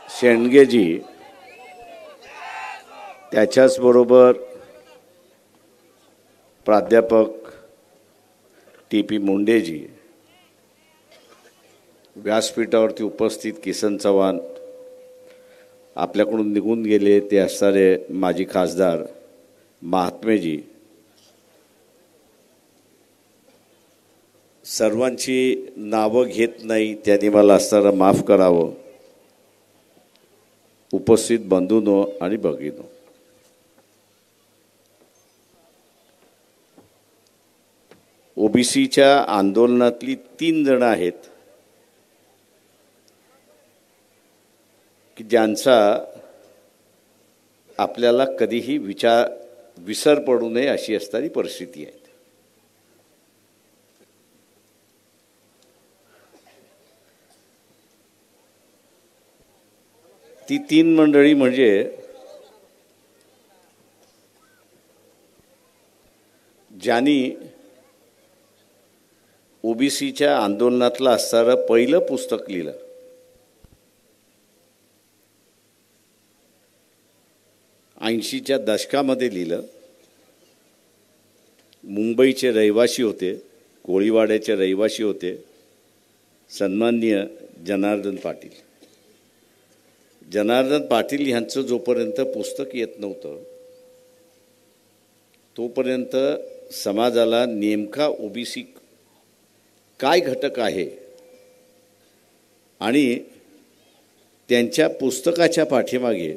शेंडगेजी, त्याच्याच बरोबर प्राध्यापक टी.पी. मुंडेजी, व्यासपीठावरती उपस्थित किसन चव्हाण, आपल्याकडून निघून गेले ते असणारे माजी खासदार महात्मेजी, सर्वांची नावं घेत नाही, त्यांनी मला असणारं माफ करावं. उपस्थित बंधूंनो आणि भगिनींनो, ओबीसीच्या आंदोलनातली 3 जण आहेत की ज्यांचा आपल्याला कधीही विसर पडू नये अशी असणारी परिस्थिती आहे. ती 3 मंडळी म्हणजे ज्यांनी ओबीसीच्या आंदोलनातलं असणारं पहिलं पुस्तक लिहिलं. '80च्या दशकामध्ये लिहिलं. मुंबईचे रहिवासी होते, कोळीवाड्याचे रहिवासी होते, सन्माननीय जनार्दन पाटील. जनार्दन पाटील यांचं जोपर्यंत पुस्तक येत नव्हतं तोपर्यंत समाजाला नेमका ओबीसी काय घटक आहे आणि त्यांच्या पुस्तकाच्या पाठीमागे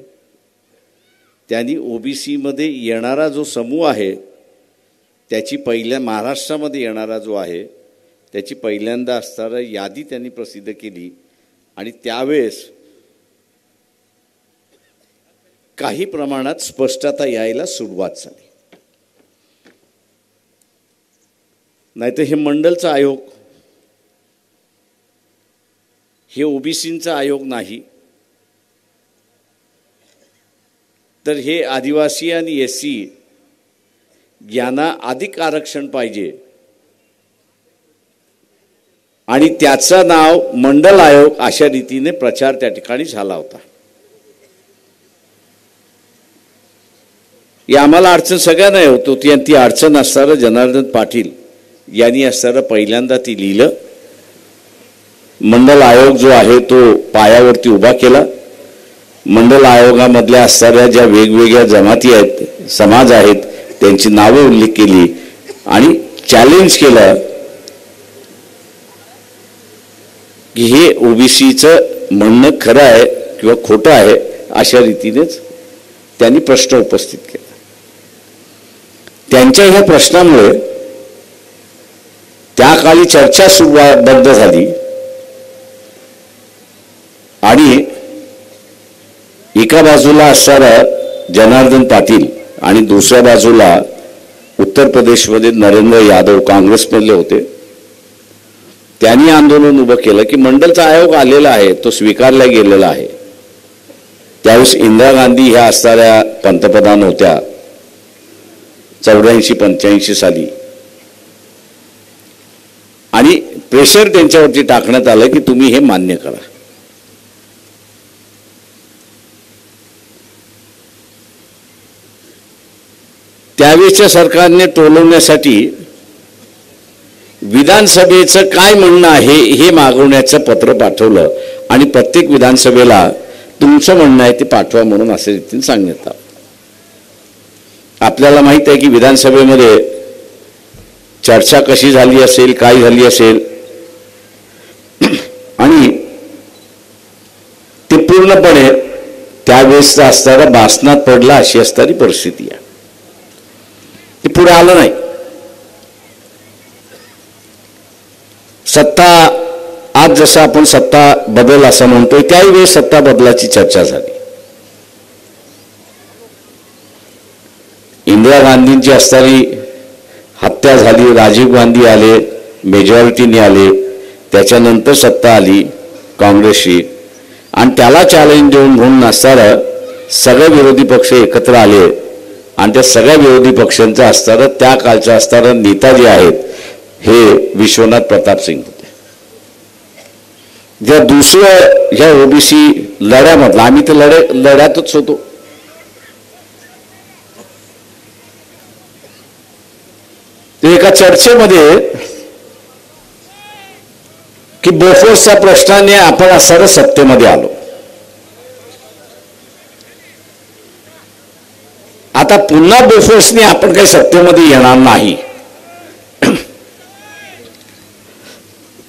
त्यांनी ओबीसीमध्ये येणारा जो समूह आहे त्याची महाराष्ट्रामध्ये येणारा जो आहे त्याची पहिल्यांदा असणारा यादी त्यांनी प्रसिद्ध केली आणि त्यावेळेस काही प्रमाणात स्पष्टता यायला सुरुवात झाली. नाहीतर हे मंडलचा आयोग, हे ओबीसींचा आयोग नाही, तर हे आदिवासी आणि एससी यांना अधिक आरक्षण पाहिजे आणि त्याचं नाव मंडल आयोग अशा रीतीने प्रचार त्या ठिकाणी झाला होता. या आम्हाला अडचण सगळ्यांना होतो. ती अडचण असणारं जनार्दन पाटील यांनी असणारं पहिल्यांदा ती लिहिलं. मंडल आयोग जो आहे तो पायावरती उभा केला. मंडल आयोगामधल्या असणाऱ्या ज्या वेगवेगळ्या जमाती आहेत, समाज आहेत, त्यांची नावे उल्लेख केली आणि चॅलेंज केलं की हे ओबीसीचं म्हणणं खरं आहे किंवा खोटं आहे अशा रीतीनेच त्यांनी प्रश्न उपस्थित केला. त्यांच्या ह्या प्रश्नामुळे त्या काळी चर्चा बंद झाली आणि एका बाजूला असणारा जनार्दन पाटील आणि दुसऱ्या बाजूला उत्तर प्रदेशमध्ये नरेंद्र यादव काँग्रेसमधले होते. त्यांनी आंदोलन उभं केलं की मंडलचा आयोग आलेला आहे, तो स्वीकारला गेलेला आहे. त्यावेळेस इंदिरा गांधी ह्या असणाऱ्या पंतप्रधान होत्या 84-85 साली आणि प्रेशर त्यांच्यावरती टाकण्यात आलं की तुम्ही हे मान्य करा. त्यावेळेच्या सरकारने टोलवण्यासाठी विधानसभेचं काय म्हणणं आहे हे मागवण्याचं पत्र पाठवलं आणि प्रत्येक विधानसभेला तुमचं म्हणणं आहे ते पाठवा म्हणून असे रीतीने सांगण्यात आलं. आपल्याला माहित आहे की विधानसभेमध्ये चर्चा कशी झाली असेल, काय झाली असेल आणि ते पूर्णपणे त्यावेळेस असणारा भासणात पडला अशी असणारी परिस्थिती आहे. ते पुढे आलं नाही. सत्ता आज जसं आपण सत्ता बदल असं म्हणतोय त्याही वेळेस सत्ता बदलाची चर्चा झाली. इंदिरा गांधींची असणारी हत्या झाली, राजीव गांधी आले, मेजॉरिटीने आले, त्याच्यानंतर सत्ता आली काँग्रेसची आणि त्याला चॅलेंज देऊन म्हणून असणारं सगळे विरोधी पक्ष एकत्र आले आणि त्या सगळ्या विरोधी पक्षांचा असणारं त्या काळचा असणारं नेता जे आहेत हे विश्वनाथ प्रताप सिंग होते. ज्या दुसऱ्या ह्या ओबीसी लढ्यामधला, आम्ही तर लढ्यातच होतो. ते एका चर्चेमध्ये की बोफोर्सच्या प्रश्नाने आपण असणारं सत्तेमध्ये आलो. आता पुन्हा बोफोर्सने आपण काही सत्तेमध्ये येणार नाही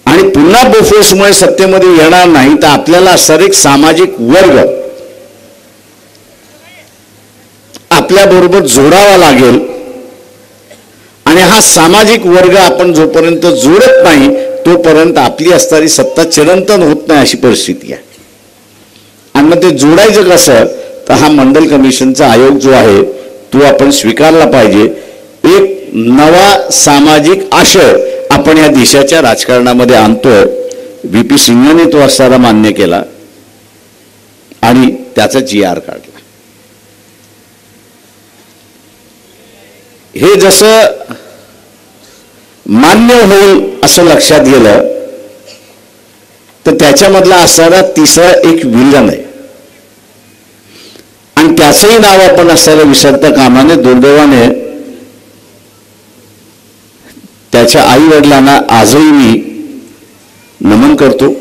आणि पुन्हा बोफोर्समुळे सत्तेमध्ये येणार नाही तर आपल्याला असणारा एक सामाजिक वर्ग आपल्या बरोबर जोडावा लागेल आणि हा सामाजिक वर्ग आपण जोपर्यंत जोडत नाही तोपर्यंत आपली असणारी सत्ता चिरंतन होत नाही अशी परिस्थिती आहे. आणि मग ते जोडायचं कसं तर हा मंडल कमिशनचा आयोग जो आहे तो आपण स्वीकारला पाहिजे. एक नवा सामाजिक आशय आपण या देशाच्या राजकारणामध्ये आणतोय. VP सिंगने तो असणारा मान्य केला आणि त्याचा GR काढला. हे जसं मान्य होईल असं लक्षात गेलं तर त्याच्यामधला असणारा तिसरा एक विलन आहे आणि त्याचंही नाव आपण असल्याला विसरता कामा नये. दुर्दैवाने त्याच्या आई वडिलांना आजही मी नमन करतो.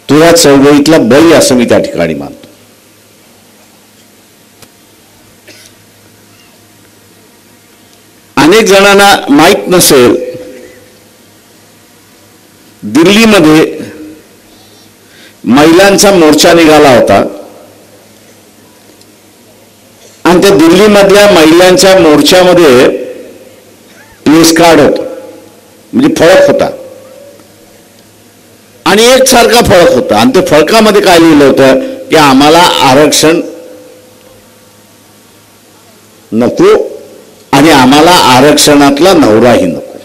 तो या चळवळीतला बळी असं मी त्या ठिकाणी मानतो. अनेक जणांना माहीत नसेल, दिल्लीमध्ये महिलांचा मोर्चा निघाला होता आणि त्या दिल्लीमधल्या महिलांच्या मोर्चामध्ये प्लेस कार्ड होतं, म्हणजे फळक होता आणि एकसारखा फळक होता आणि त्या फळकामध्ये काय लिहिलं होतं की आम्हाला आरक्षण नको आणि आम्हाला आरक्षणातला नवराही नको.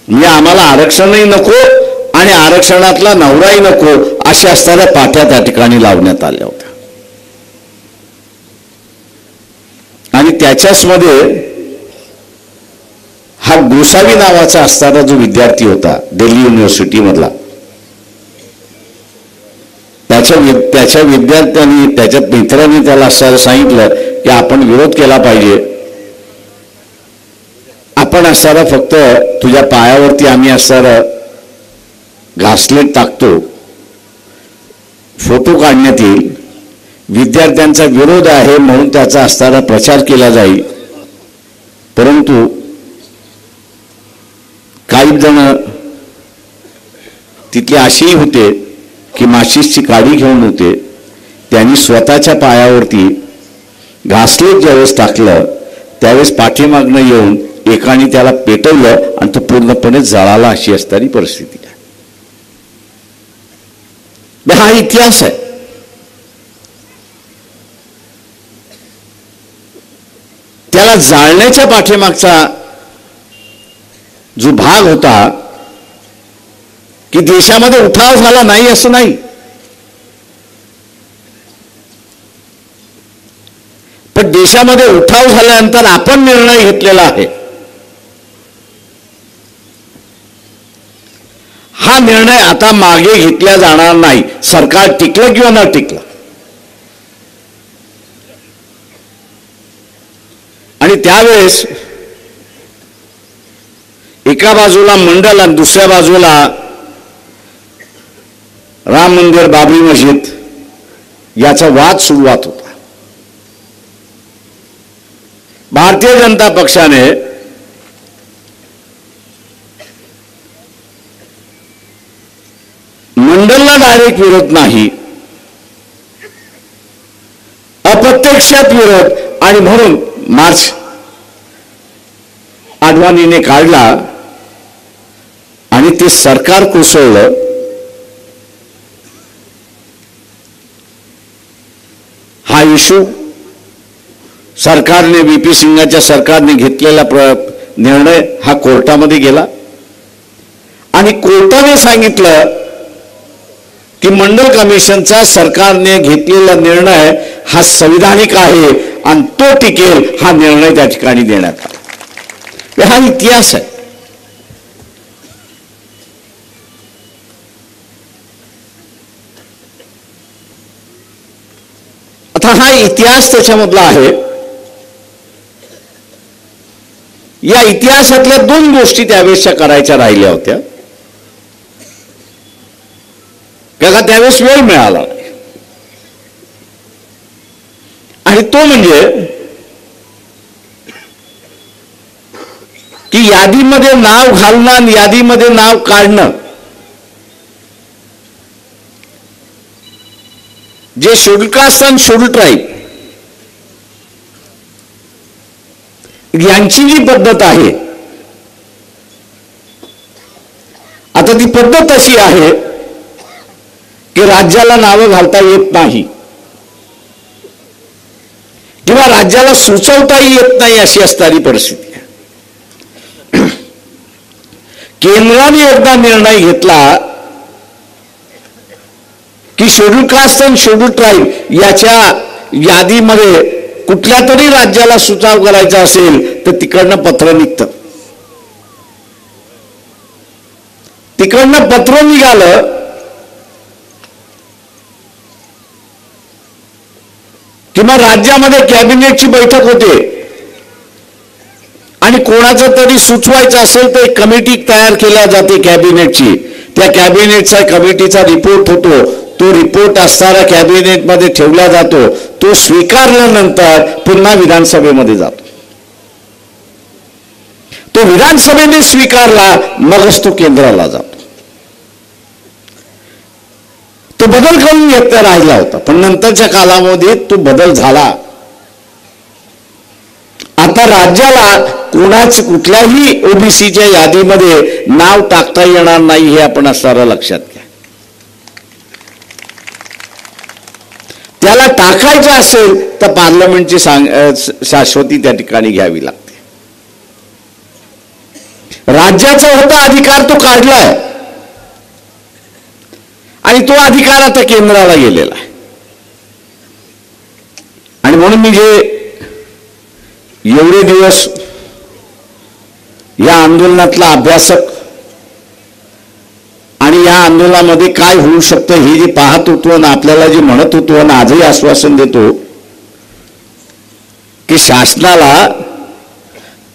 म्हणजे आम्हाला आरक्षणही नको आणि आरक्षणातला नवराही नको अशा असणाऱ्या पाट्या त्या ठिकाणी लावण्यात आल्या होत्या. आणि त्याच्याच मध्ये हा गोसावी नावाचा असणारा जो विद्यार्थी होता दिल्ली युनिव्हर्सिटी मधला, त्याच्या विद्यार्थ्यांनी त्याच्या मित्रांनी त्याला असं सांगितलं की आपण विरोध केला पाहिजे. आपण असणारा फक्त तुझ्या पायावरती आम्ही असणारा घासलेट टाकतो, फोटो काढण्यात येईल, विद्यार्थ्यांचा विरोध आहे म्हणून त्याचा असणारा प्रचार केला जाईल. परंतु काही जण तिथले असेही होते की माचिसची काडी घेऊन होते, त्यांनी स्वतःच्या पायावरती घासलेट ज्यावेळेस टाकलं त्यावेळेस पाठीमागनं येऊन एकाने त्याला पेटवलं आणि तो पूर्णपणे जळाला अशी असणारी परिस्थिती आहे. हा इतिहास आहे. त्याला जाळण्याच्या पाठीमागचा जो भाग होता की देशामध्ये उठाव झाला नाही असं नाही, पण देशामध्ये उठाव झाल्यानंतर आपण निर्णय घेतलेला आहे. हा निर्णय आता मागे घेतला जाणार नाही, सरकार टिकलं किंवा न टिकलं. आणि त्यावेळेस एका बाजूला मंडल आणि दुसऱ्या बाजूला राम मंदिर, बाबरी मस्जिद याचा वाद सुरुवात होता. भारतीय जनता पक्षाने मंडलला डायरेक्ट विरोध नाही, अप्रत्यक्षात विरोध, आणि म्हणून मार्च आडवाणीने काढला आणि ते सरकार कोसळलं. हा इशू सरकारने VP सिंगच्या सरकारने घेतलेला निर्णय हा कोर्टामध्ये गेला आणि कोर्टाने सांगितलं की मंडल कमिशनचा सरकारने घेतलेला निर्णय हा संविधानिक आहे आणि तो टिकेल, हा निर्णय त्या ठिकाणी देण्यात आला. हा इतिहास आहे. हा इतिहास त्याच्यामधला आहे. या इतिहासातल्या 2 गोष्टी त्यावेळेसच्या करायच्या राहिल्या होत्या, त्याला त्यावेळेस वेळ मिळाला. आणि तो म्हणजे की यादीमध्ये नाव घालणं आणि यादीमध्ये नाव काढणं. जे शेड्यूल कास्ट आणि शेड्यूल ट्राईब यांची जी पद्धत आहे, आता ती पद्धत अशी आहे की राज्याला नावं घालता येत नाही किंवा राज्याला सुचवताही येत नाही अशी असणारी परिस्थिती आहे. केंद्राने एकदा निर्णय घेतला की शेड्यूल कास्ट आणि शेड्यूल ट्राईब याच्या यादीमध्ये कुठल्या तरी राज्याला सुचाव करायचा असेल तर तिकडनं पत्र निघतं. तिकडनं पत्र निघालं किंवा राज्यामध्ये कॅबिनेटची बैठक होते आणि कोणाचं तरी सुचवायचं असेल तर एक कमिटी तयार केल्या जाते कॅबिनेटची. त्या कॅबिनेटचा कमिटीचा रिपोर्ट होतो. तो रिपोर्ट असणारा कॅबिनेटमध्ये ठेवला जातो. तो स्वीकारल्यानंतर पुन्हा विधानसभेमध्ये जातो. तो विधानसभेने स्वीकारला मगच तो केंद्राला जातो. तो बदल करून घेत राहिला होता, पण नंतरच्या कालावधीत तो बदल झाला. आता राज्याला कोणाच कुठल्याही ओबीसीच्या यादीमध्ये नाव टाकता येणार नाही हे आपण असणारा लक्षात घ्या. त्याला टाकायचं असेल तर पार्लमेंटची शाश्वती त्या ठिकाणी घ्यावी लागते. राज्याचा होता अधिकार तो काढलाय आणि तो अधिकार आता केंद्राला गेलेला आहे. आणि म्हणून मी जे एवढे दिवस या आंदोलनातला अभ्यासक आणि या आंदोलनामध्ये काय होऊ शकतं हे जे पाहत होतो आणि आपल्याला जे म्हणत होतो आणि आजही आश्वासन देतो की शासनाला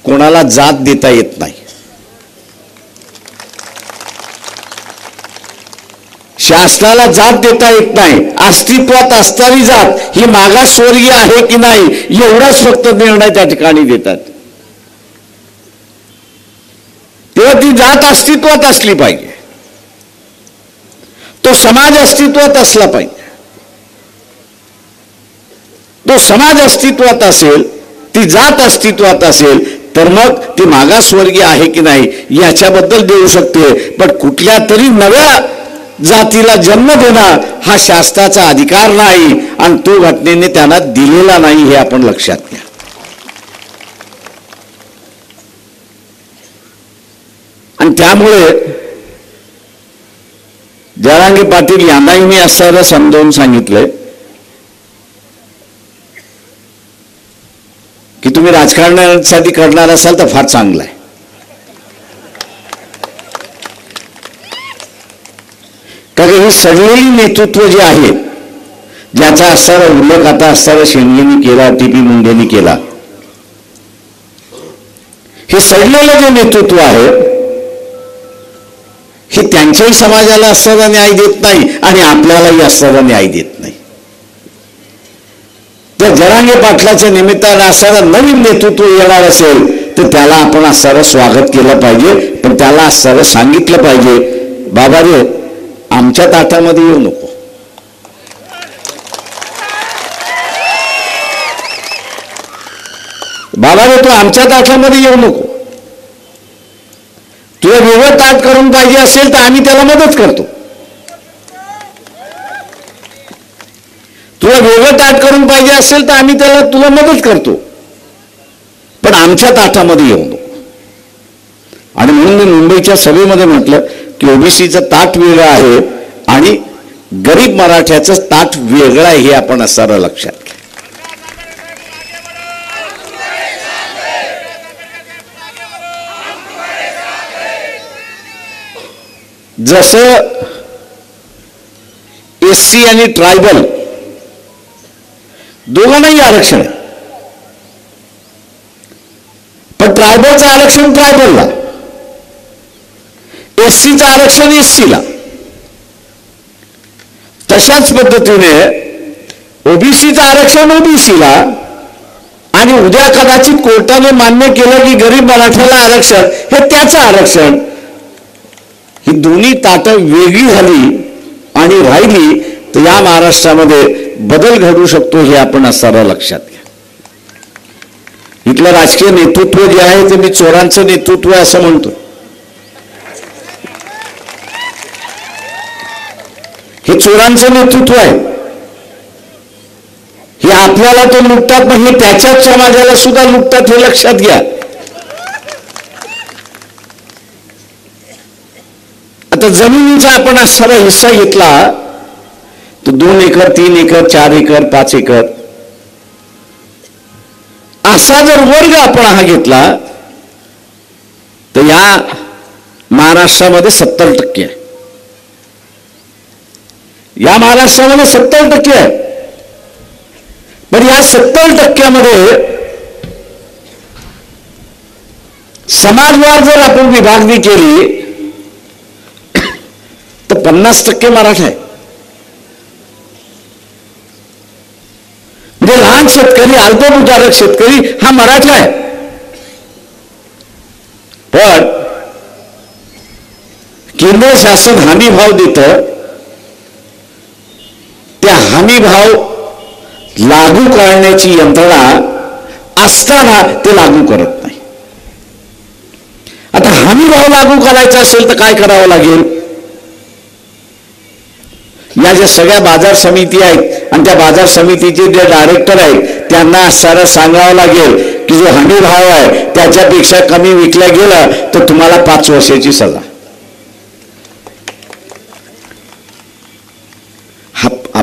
कोणाला जात देता येत नाही. शासनाला जात देता येत नाही. अस्तित्वात असणारी जात ही मागासवर्गीय आहे की नाही एवढाच फक्त निर्णय त्या ठिकाणी देतात. तेव्हा ती जात अस्तित्वात असली पाहिजे, तो समाज अस्तित्वात असला पाहिजे. तो समाज अस्तित्वात असेल, ती जात अस्तित्वात असेल तर मग ती मागासवर्गीय आहे की नाही याच्याबद्दल देऊ शकते. पण कुठल्या तरी नव्या जातीला जन्म देणं हा शासनाचा अधिकार नाही आणि तो घटनेने त्यांना दिलेला नाही हे आपण लक्षात घ्या. आणि त्यामुळे जरांगे पाटील यांनाही मी असं समजावून सांगितलंय की तुम्ही राजकारणासाठी करणार असाल तर फार चांगलं आहे. कारण हे सडलेली नेतृत्व जे आहे, ज्याचा असणारा उल्लेख आता असणारा शेंडेंनी केला, टीपी मुंडेंनी केला, हे सडलेलं जे नेतृत्व आहे हे त्यांच्याही समाजाला असणारा न्याय देत नाही आणि आपल्यालाही असणारा न्याय देत नाही. तर जरांगे पाटलाच्या निमित्तानं असणारा नवीन नेतृत्व येणार असेल तर त्याला आपण असणारं स्वागत केलं पाहिजे. पण त्याला असणारं सांगितलं पाहिजे, बाबा रे आमच्या ताटामध्ये येऊ नको. बाबा रे तू आमच्या ताटामध्ये येऊ नको. तुला वेगळं ताट करून पाहिजे असेल तर आम्ही त्याला मदत करतो. तुला वेगळं ताट करून पाहिजे असेल तर आम्ही तुला मदत करतो, पण आमच्या ताटामध्ये येऊ नको. आणि म्हणून मी मुंबईच्या सभेमध्ये म्हटलं की ओबीसीचं ताट वेगळं आहे आणि गरीब मराठ्याचं ताट वेगळं आहे हे आपण असणारं लक्षात घ्या. जसं एससी आणि ट्रायबल दोघांनाही आरक्षण आहे. पण ट्रायबलचं आरक्षण ट्रायबलला, एससीचं आरक्षण एससीला. तशाच पद्धतीने ओबीसीचं आरक्षण ओबीसीला. आणि उद्या कदाचित कोर्टाने मान्य केलं की गरीब मराठ्याला आरक्षण, हे त्याचं आरक्षण. ही दोन्ही ताटं वेगळी झाली आणि राहिली तर या महाराष्ट्रामध्ये बदल घडू शकतो, हे आपण असताना लक्षात घ्या. इथलं राजकीय नेतृत्व जे आहे ते मी चोरांचं नेतृत्व आहे असं म्हणतो. हे चोरांचं नेतृत्व आहे. हे आपल्याला तो लुटतात, पण हे त्याच्याच समाजाला सुद्धा लुटतात, हे लक्षात घ्या. आता जमिनीचा आपण असणारा हिस्सा घेतला तर 2 एकर 3 एकर 4 एकर 5 एकर असा जर वर्ग आपण हा घेतला तर या महाराष्ट्रामध्ये 70% आहे. या महाराष्ट्रामध्ये 70% आहे. पण या 70% समाजवार जर आपण विभागणी केली तर 50% मराठा आहे. म्हणजे लहान शेतकरी, अल्पभूधारक शेतकरी हा मराठा आहे. पण केंद्र शासन हमी भाव देतं, त्या हमी भाव लागू करण्याची यंत्रणा असताना ते लागू करत नाही. आता हमी भाव लागू करायचा असेल तर काय करावं लागेल? या ज्या सगळ्या बाजार समिती आहेत आणि त्या बाजार समितीचे जे डायरेक्टर आहेत त्यांना सारं सांगावं लागेल की जो हमी भाव आहे त्याच्यापेक्षा कमी विकला गेला तर तुम्हाला 5 वर्षाची सजा.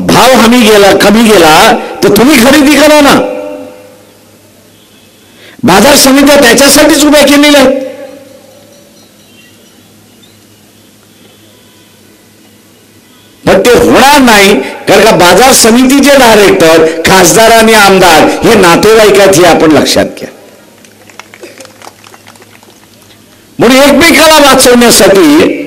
भाव कमी गेला तर तुम्ही खरेदी करा ना. बाजार समित्या त्याच्यासाठीच उभ्या केलेल्या आहेत. पण ते होणार नाही, कारण का बाजार समितीचे डायरेक्टर, खासदार आणि आमदार हे नातेवाईकात, हे आपण लक्षात घ्या. म्हणून एकमेकाला वाचवण्यासाठी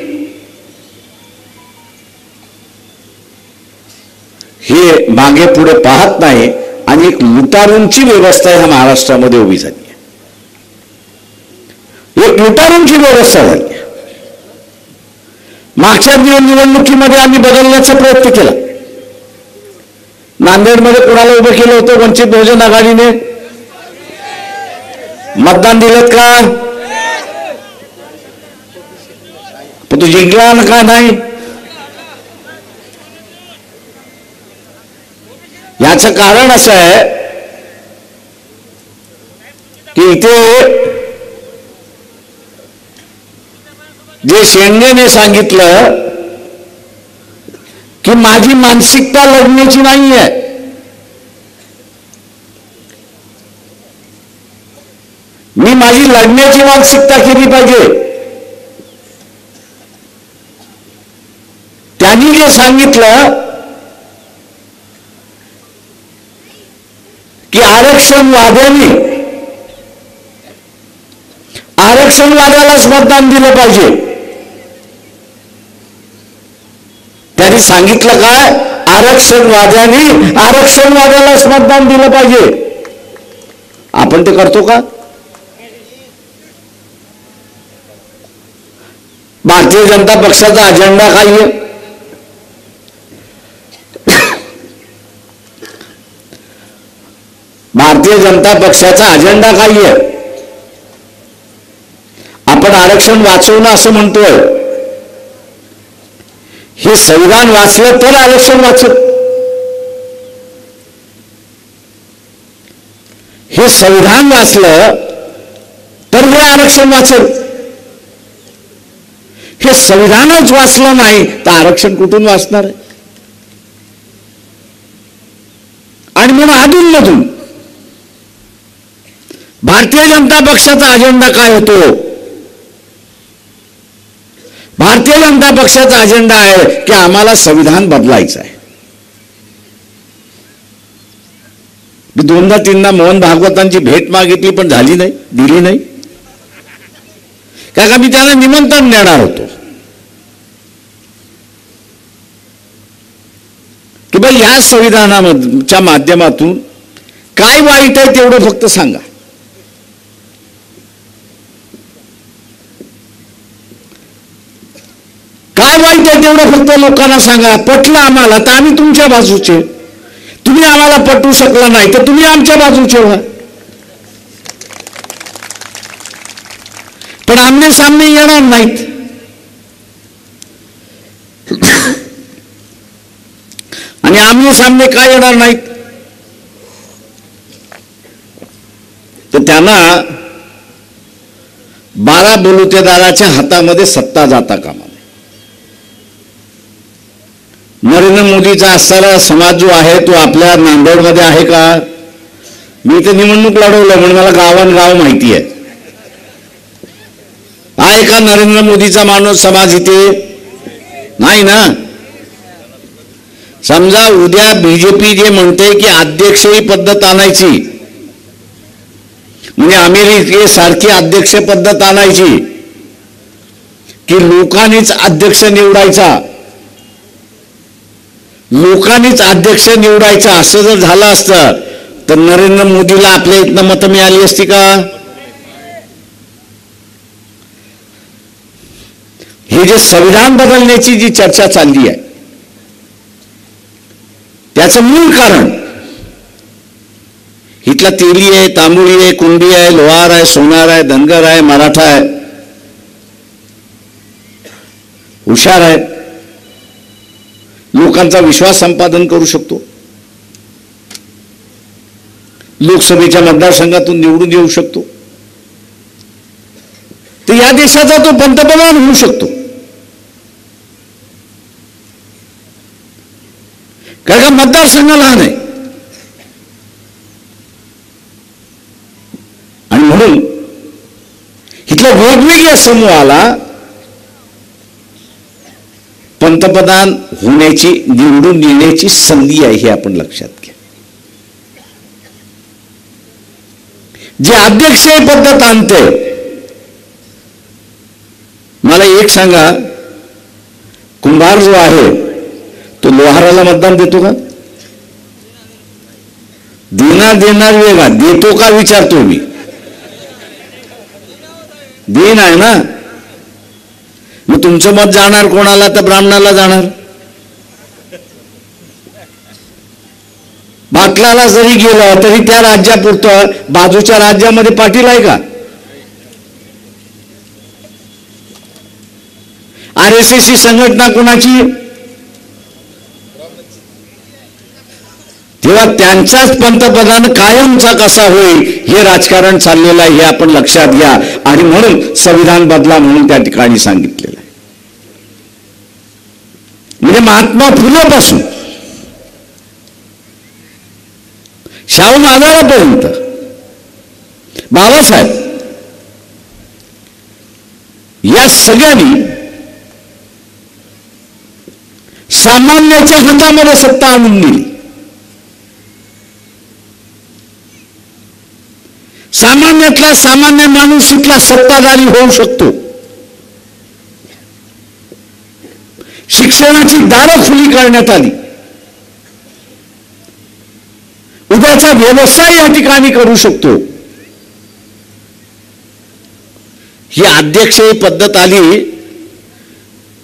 हे मागे पुढे पाहत नाही आणि एक लुटारूंची व्यवस्था ह्या महाराष्ट्रामध्ये उभी झाली आहे. एक लुटारूंची व्यवस्था झाली. मागच्या निवडणुकीमध्ये आम्ही बदलण्याचा प्रयत्न केला. नांदेडमध्ये कोणाला उभं केलं होतं? वंचित बहुजन आघाडीने. मतदान दिलं का? पण तो जिंकला का नाही? याचं कारण असं आहे की इथे जे शेंडेने सांगितलं की माझी मानसिकता लढण्याची नाही आहे, मी माझी लढण्याची मानसिकता केली पाहिजे. त्यांनी जे सांगितलं की आरक्षणवाद्यालाच मतदान दिलं पाहिजे. त्यांनी सांगितलं काय? आरक्षणवाद्यालाच मतदान दिलं पाहिजे. आपण ते करतो का? भारतीय जनता पक्षाचा अजेंडा काय आहे? भारतीय जनता पक्षाचा अजेंडा काय आहे? आपण आरक्षण वाचवणं असं म्हणतोय. हे संविधान वाचलं तर आरक्षण वाचलं. हे संविधान वाचलं तर हे आरक्षण वाचल. हे संविधानच वाचलं नाही तर आरक्षण कुठून वाचणार आहे? आणि म्हणून अधूनमधून भारतीय जनता पक्षाचा अजेंडा काय होतो? भारतीय जनता पक्षाचा अजेंडा आहे की आम्हाला संविधान बदलायचं आहे. मी दोनदा तीनदा मोहन भागवतांची भेट मागितली पण झाली नाही, दिली नाही. का मी त्यांना निमंत्रण देणार होतो की बाई या संविधानाच्या माध्यमातून काय वाईट आहे तेवढं फक्त सांगा. काय वाईट आहे तेवढं फक्त लोकांना सांगा. पटलं आम्हाला तर आम्ही तुमच्या बाजूचे, तुम्ही आम्हाला पटवू शकला नाही तर तुम्ही आमच्या बाजूचे व्हा. पण आमने सामने येणार नाहीत. आणि आमने सामने काय येणार नाहीत तर त्यांना 12 बलुतेदाराच्या हातामध्ये सत्ता जाता कामा नये. नरेंद्र मोदीचा असणारा समाज जो आहे तो आपल्या नांदेडमध्ये आहे का? मी इथे निवडणूक लढवलं म्हणून मला गावांगाव माहिती आहे. आहे का नरेंद्र मोदीचा माणूस समाज इथे? नाही ना. समजा उद्या बीजेपी जे म्हणते की अध्यक्षीय पद्धत आणायची, म्हणजे अमेरिकेसारखी अध्यक्ष पद्धत आणायची की लोकांनीच अध्यक्ष निवडायचा, लोकांनीच अध्यक्ष निवडायचा, असं जर झालं असतं तर नरेंद्र मोदीला आपल्या इथनं मतं मिळाली असती का? हे जे संविधान बदलण्याची जी चर्चा चालली आहे त्याचं मूळ कारण इथला तेली आहे, तांबुळी आहे, कुंडी आहे, लोहार आहे, सोनार आहे, धनगर आहे, मराठा आहे, हुशार आहे, लोकांचा विश्वास संपादन करू शकतो, लोकसभेच्या मतदारसंघातून निवडून येऊ शकतो, तर या देशाचा तो पंतप्रधान होऊ शकतो. कारण का मतदारसंघ लहान आहे. आणि म्हणून इथल्या वेगवेगळ्या समूहाला पंतप्रधान होण्याची, निवडून येण्याची संधी आहे हे आपण लक्षात घ्या. जे अध्यक्षीय पद्धत आणते, मला एक सांगा, कुंभार जो आहे तो लोहाराला मतदान देतो का? देणार वेगळा, देतो का विचारतो मी. देण आहे ना. मग तुमचं मत जाणार कोणाला? तर ब्राह्मणाला जाणार. बाटलाला जरी गेलं तरी त्या राज्यापुरतं, बाजूच्या राज्यामध्ये पाटील आहे का? RSS ही संघटना कोणाची? तेव्हा त्यांचाच पंतप्रधान कायमचा कसा होईल हे राजकारण चाललेलं आहे, हे आपण लक्षात घ्या. आणि म्हणून संविधान बदला म्हणून त्या ठिकाणी सांगितलेलं आहे. म्हणजे महात्मा फुलेपासून शाहू महाराजांपर्यंत बाबासाहेब या सगळ्यांनी सामान्याच्या हातामध्ये सत्ता आणून दिली. सामान्यातला सामान्य माणूस इथला सत्ताधारी होऊ शकतो. शिक्षणाची दारं खुली करण्यात आली. उद्याचा व्यवसाय या ठिकाणी करू शकतो. ही अध्यक्षीय पद्धत आली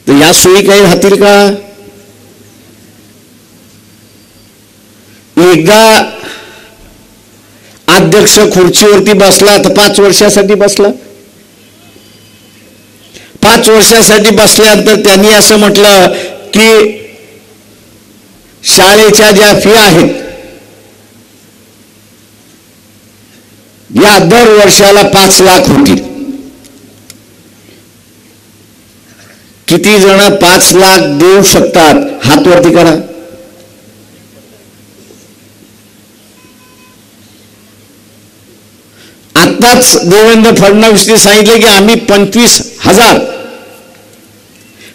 तर या सोयी काही राहतील का? एकदा अध्यक्ष खुर्चीवरती बसला तर 5 वर्षासाठी बसला. 5 वर्षासाठी बसल्यानंतर त्यांनी असं म्हटलं की शाळेच्या ज्या फी आहेत या दर वर्षाला 5 लाख होतील. किती जण 5 लाख देऊ शकतात? हात वरती करा. आताच देवेंद्र फडणवीसने सांगितले की आम्ही 25,000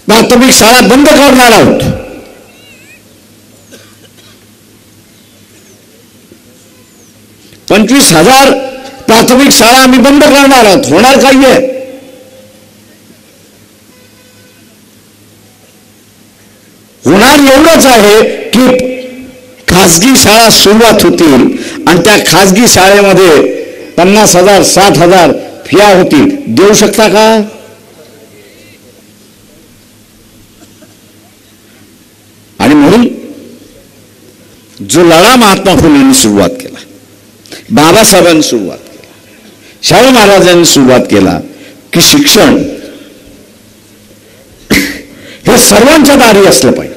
प्राथमिक शाळा बंद करणार आहोत. 25,000 प्राथमिक शाळा आम्ही बंद करणार आहोत. होणार काही आहे? होणार एवढंच आहे की खासगी शाळा सुरुवात होतील आणि त्या खासगी शाळेमध्ये 50,000 60,000 फिया होतील. देऊ शकता का? आणि म्हणून जो लढा महात्मा फुलेंनी सुरुवात केला, बाबासाहेबांनी सुरुवात केला, शाहू महाराजांनी सुरुवात केला की शिक्षण हे सर्वांच्या दारी असलं पाहिजे,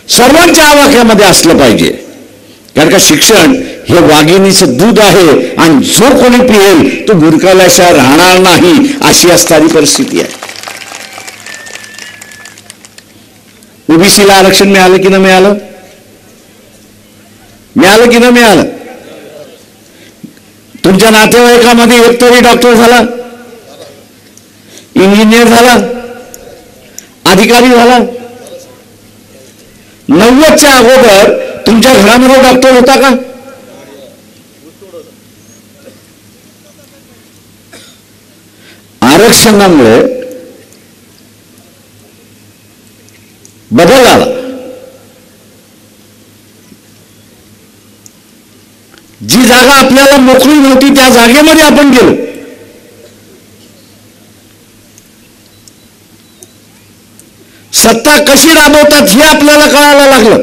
सर्वांच्या आवाक्यामध्ये असलं पाहिजे. कारण का शिक्षण हे वाघिणीचं दूध आहे आणि जो कोणी पिळेल तो बुरकाल्याशिवाय राहणार नाही, अशी असणारी परिस्थिती आहे. ओबीसीला आरक्षण मिळालं की न मिळालं? मिळालं की न मिळालं? तुमच्या नातेवाईकामध्ये एक तरी डॉक्टर झाला, इंजिनियर झाला, अधिकारी झाला? 90च्या अगोदर तुमच्या घरामध्ये डॉक्टर होता का? आरक्षणामुळे बदल आला. जी जागा आपल्याला मोकळी नव्हती त्या जागेमध्ये आपण गेलो. सत्ता कशी राबवतात हे आपल्याला कळायला लागलं,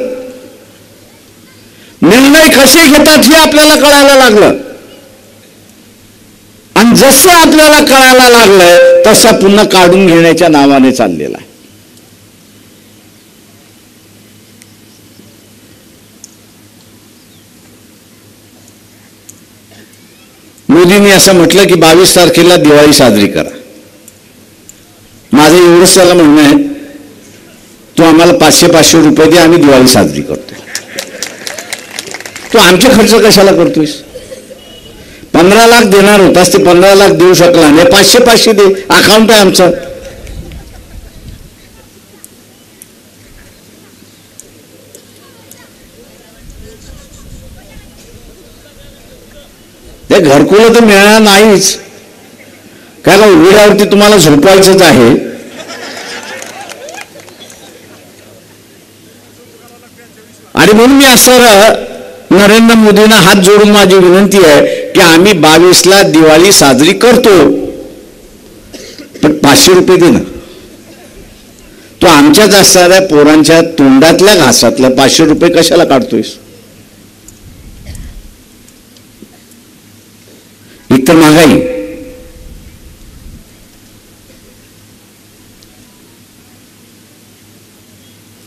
निर्णय कसे घेतात हे आपल्याला कळायला लागलं. आणि जसं आपल्याला कळायला लागलंय तसं पुन्हा काढून घेण्याच्या नावाने चाललेला आहे. मोदींनी असं म्हटलं की 22 तारखेला दिवाळी साजरी करा. माझं एवढंच त्याला म्हणणं आहे, तू आम्हाला 500-500 रुपये दे, आम्ही दिवाळी साजरी करतोय. तू आमचे खर्च कशाला करतोयस? 15 लाख देणार होतास, ते 15 लाख देऊ शकला नाही, 500-500 दे, अकाउंट आहे आमचं. ते घरकुलं तर मिळणार नाहीच, काय का उघड्यावरती तुम्हाला झोपवायचंच आहे. आणि म्हणून मी असं नरेंद्र मोदींना हात जोडून माझी विनंती आहे की आम्ही 22ला दिवाळी साजरी करतो, पण 500 रुपये दे ना. तो आमच्याच असणाऱ्या पोरांच्या तोंडातल्या घासातलं 500 रुपये कशाला काढतोयस? एकतर महागाई,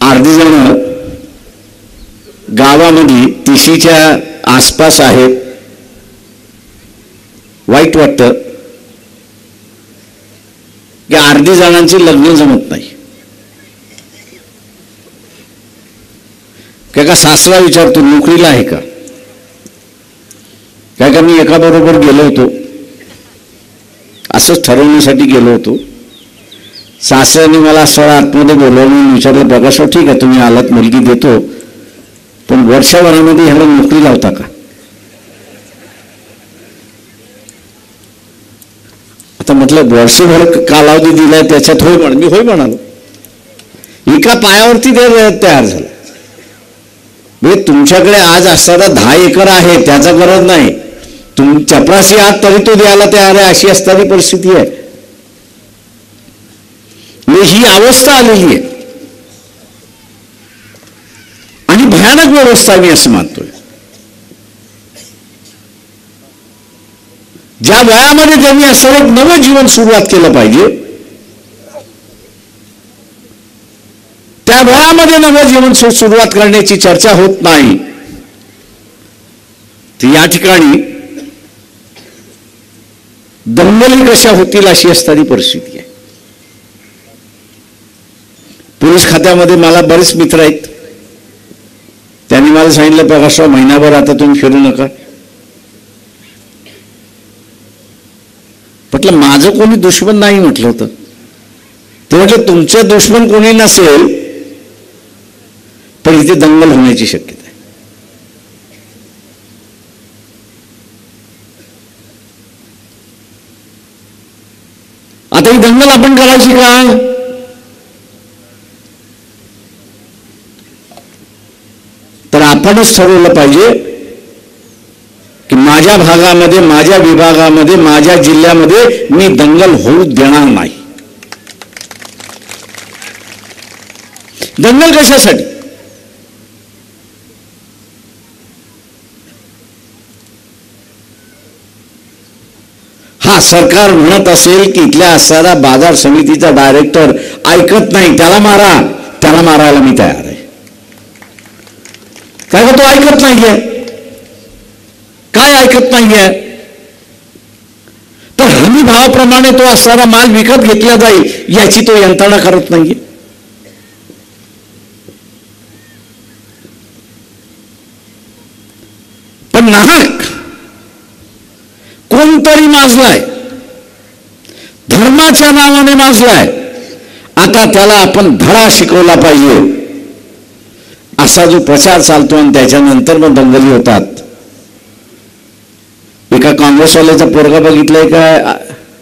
अर्धी जण गावामध्ये 30च्या आसपास आहेत. वाईट वाटतं की अर्धी जणांची लग्न जमत नाही. काय का सासरा विचारतो नोकरीला आहे का? काय का मी एका बरोबर गेलो होतो, असंच ठरवण्यासाठी गेलो होतो. सासऱ्याने मला स्थळ आतमध्ये बोलवून विचारलं, प्रकाशराव ठीक आहे तुम्ही आलात, मुलगी देतो, पण वर्षभरामध्ये ह्याला नोकरी लावता का? आता म्हटलं वर्षभर कालावधी दिलाय त्याच्यात होय म्हण. मी होय म्हणालो. एका पायावरती ते तयार झालं. म्हणजे तुमच्याकडे आज असणारा 10 एकर आहे त्याचा गरज नाही, तुम्ही चपरासी आहात तरी तो द्यायला तयार आहे, अशी असणारी परिस्थिती आहे. ही अवस्था आलेली आहे आणि भयानक व्यवस्था मी असं मानतोय. ज्या वयामध्ये त्यांनी असं एक नवं जीवन सुरुवात केलं पाहिजे, त्या वयामध्ये नवं जीवन सुरुवात करण्याची चर्चा होत नाही. तर या ठिकाणी दंगली कशा होतील अशी असणारी परिस्थिती आहे. पोलीस खात्यामध्ये मला बरेच मित्र आहेत. त्यांनी मला सांगितलं प्रकाशराव महिनाभर आता तुम्ही फिरू नका. म्हटलं माझं कोणी दुश्मन नाही म्हटलं होतं. ते म्हटलं तुमचं दुश्मन कोणी नसेल पण इथे दंगल होण्याची शक्यता आहे. आता ही दंगल आपण करायची काय? तर आपणच ठरवलं पाहिजे की माझ्या भागामध्ये, माझ्या विभागामध्ये, माझ्या जिल्ह्यामध्ये मी दंगल होऊ देणार नाही. दंगल कशासाठी? हा, सरकार म्हणत असेल की इथल्या असणारा बाजार समितीचा डायरेक्टर ऐकत नाही, त्याला मारा. त्याला मारायला मी तयार आहे. काय का तो ऐकत नाहीये? काय ऐकत नाहीये? तर हमी भावाप्रमाणे तो असणारा माल विकत घेतला जाईल याची तो यंत्रणा करत नाहीये. पण नाहक कोणतरी माजलाय, धर्माच्या नावाने माजलाय. आता त्याला आपण धडा शिकवला पाहिजे. असा जो प्रचार चालतो आणि त्याच्यानंतर मग दंगली होतात. एका काँग्रेसवाल्याचा पोरगा बघितलाय का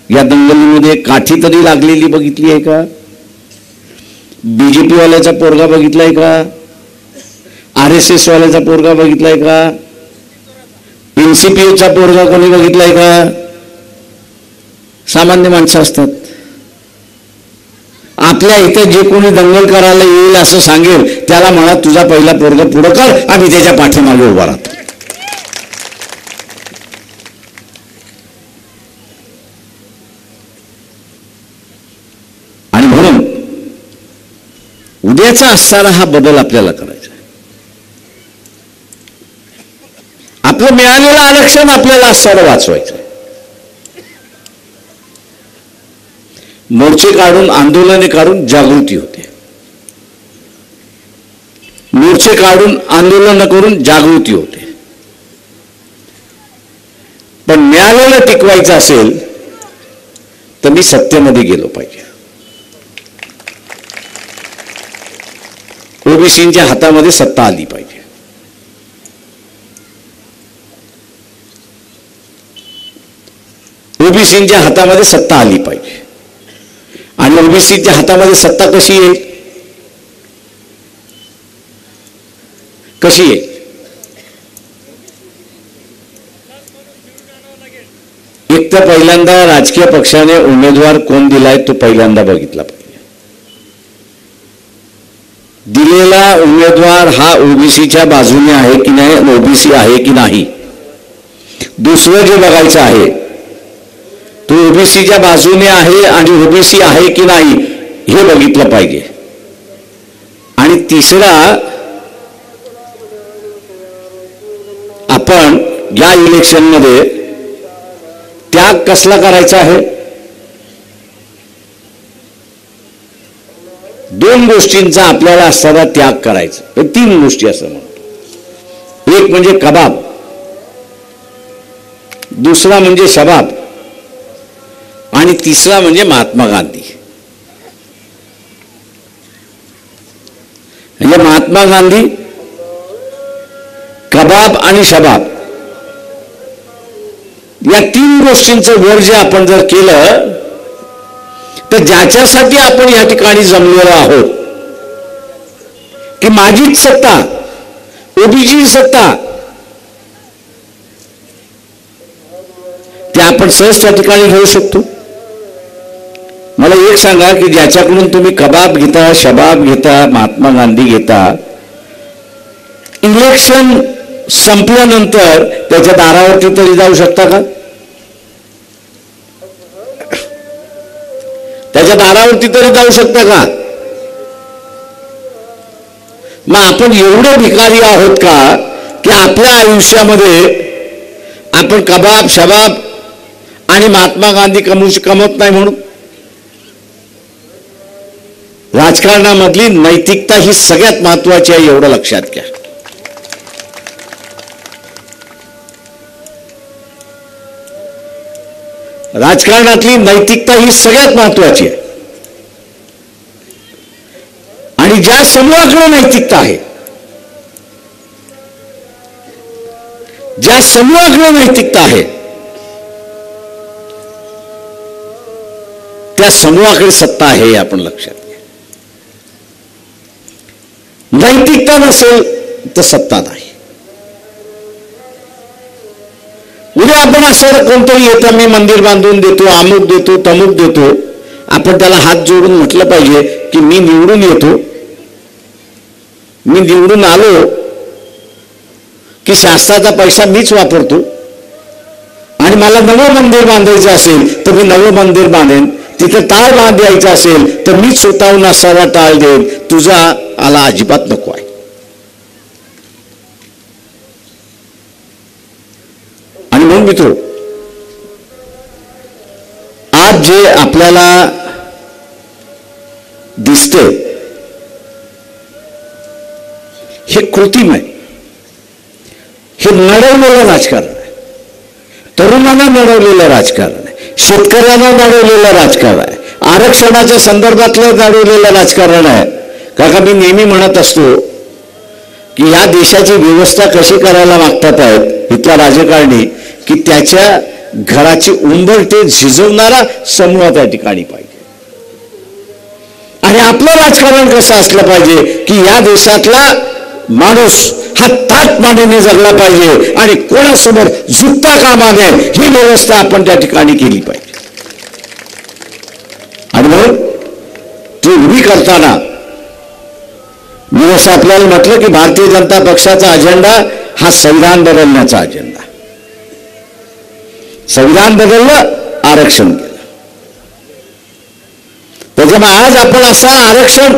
या दंगलीमध्ये? काठी तरी लागलेली बघितली आहे का? बीजेपी वाल्याचा पोरगा बघितलाय का? RSS वाल्याचा पोरगा बघितलाय का? NCPचा पोरगा कोणी बघितलाय का? सामान्य माणसं असतात. आपल्या इथे जे कोणी दंगल करायला येईल असं सांगेल त्याला म्हणा तुझा पहिला पोरगा पुढं कर, आम्ही त्याच्या पाठीमागे उभा राहतो. आणि म्हणून उद्याचा असणारा हा बदल आपल्याला करायचा. आपलं मिळालेलं आरक्षण आपल्याला असणारं वाचवायचं. मोर्चे काढून, आंदोलने काढून जागृती होते. मोर्चे काढून, आंदोलन करून जागृती होते. पण मिळालेलं टिकवायचं असेल तर मी सत्तेमध्ये गेलो पाहिजे. ओबीसींच्या हातामध्ये सत्ता आली पाहिजे. ओबीसींच्या हातामध्ये सत्ता आली पाहिजे. आणि ओबीसीच्या हातामध्ये सत्ता कशी येईल? कशी येईल? एक तर पहिल्यांदा राजकीय पक्षाने उमेदवार कोण दिलाय तो पहिल्यांदा बघितला पाहिजे. दिलेला उमेदवार हा ओबीसीच्या बाजूने आहे की नाही, ओबीसी आहे की नाही. दुसरं जे बघायचं आहे तो ओबीसीच्या बाजूने आहे आणि ओबीसी आहे की नाही हे बघितलं पाहिजे. आणि तिसरा, आपण या इलेक्शनमध्ये त्याग कसला करायचा आहे? दोन गोष्टींचा आपल्याला असणारा त्याग करायचा. तीन गोष्टी असं म्हणतो. एक म्हणजे कबाब, दुसरा म्हणजे शबाब आणि तिसरा म्हणजे महात्मा गांधी. म्हणजे महात्मा गांधी, कबाब आणि शबाब या तीन गोष्टींचं वर्ज आपण जर केलं तर ज्याच्यासाठी आपण या ठिकाणी जमलेलो आहोत की माझीच सत्ता, ओबीसी सत्ता, ते आपण सहज त्या ठिकाणी घेऊ शकतो. मला एक सांगा की ज्याच्याकडून तुम्ही कबाब घेता, शबाब घेता, महात्मा गांधी घेता, इलेक्शन संपल्यानंतर त्याच्या दारावरती तरी जाऊ शकता का? त्याच्या दारावरती तरी जाऊ शकता का? मग आपण एवढे भिकारी आहोत का की आपल्या आयुष्यामध्ये आपण कबाब, शबाब आणि महात्मा गांधी कमवत नाही म्हणून? राजकारणामधली नैतिकता ही सगळ्यात महत्वाची आहे, एवढं लक्षात घ्या. राजकारणातली नैतिकता ही सगळ्यात महत्वाची आहे. आणि ज्या समूहाकडे नैतिकता आहे, ज्या समूहाकडे नैतिकता आहे त्या समूहाकडे सत्ता आहे हे आपण लक्षात घ्या. नैतिकता नसेल तर सत्ता नाही. उद्या आपण असं कोणतरी येतं, मी मंदिर बांधून देतो, अमुक देतो, तमुक देतो, आपण त्याला हात जोडून म्हटलं पाहिजे की मी निवडून येतो, मी निवडून आलो की शासनाचा पैसा मीच वापरतो आणि मला नवं मंदिर बांधायचं असेल तर मी नवं मंदिर बांधेन, तिथं टाळ बांधायचं असेल तर मीच स्वतःहून असावा टाळ देईन, तुझा आला अजिबात नको आहे. आणि म्हणून मित्र, आज जे आपल्याला दिसते हे कृत्रिम आहे, हे नडवलेलं राजकारण आहे, तरुणांना नडवलेलं राजकारण आहे, शेतकऱ्यांना नडवलेलं राजकारण आहे, आरक्षणाच्या संदर्भातलं नडवलेलं राजकारण आहे. काका मी नेहमी म्हणत असतो की या देशाची व्यवस्था कशी करायला मागतात आहेत इथला राजकारणी की त्याच्या घराची उंबरठे झिजवणारा समूह त्या ठिकाणी पाहिजे. आणि आपलं राजकारण कसं असलं पाहिजे की या देशातला माणूस हा ताटमानेने जगला पाहिजे आणि कोणासमोर झुकता कामा नये, ही व्यवस्था आपण त्या ठिकाणी केली पाहिजे. आणि म्हणून ती उभी करताना मी असं आपल्याला म्हटलं की भारतीय जनता पक्षाचा अजेंडा हा संविधान बदलण्याचा अजेंडा. संविधान बदललं, आरक्षण केलं. त्याच्यामुळे आज आपण असं आरक्षण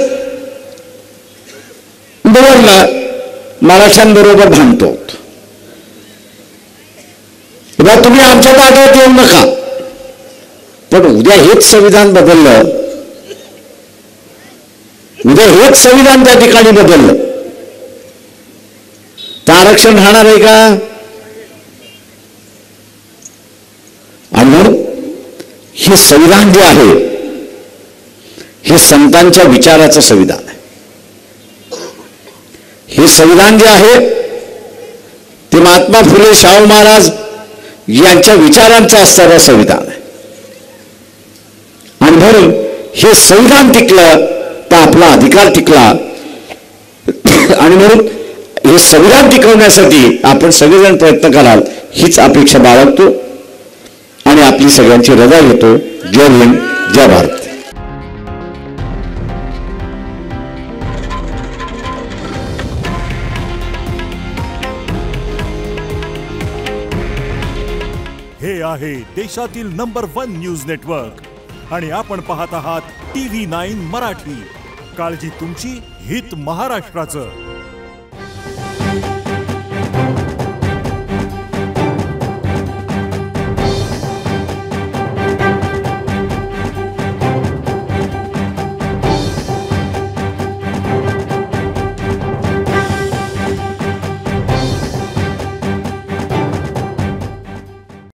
बदललं, मराठ्यांबरोबर भांडतो. तुम्ही आमच्या ताटात येऊ नका, पण उद्या हेच संविधान बदललं, उद्या हेच संविधान त्या ठिकाणी बदललं तर आरक्षण राहणार आहे का? आणि म्हणून हे संविधान जे आहे हे संतांच्या विचाराचं संविधान आहे. हे संविधान जे आहे ते महात्मा फुले शाहू महाराज यांच्या विचारांचं असणारं संविधान आहे. आणि म्हणून हे संविधान टिकलं तर आपला अधिकार टिकला. आणि म्हणून हे संविधान टिकवण्यासाठी आपण सगळेजण प्रयत्न कराल हीच अपेक्षा बाळगतो आणि आपली सगळ्यांची रजा घेतो. जय हिंद, जय भारत. हे आहे देशातील नंबर 1 न्यूज नेटवर्क आणि आपण पाहत आहात TV9 मराठी. काळजी तुमची, हित महाराष्ट्राचं.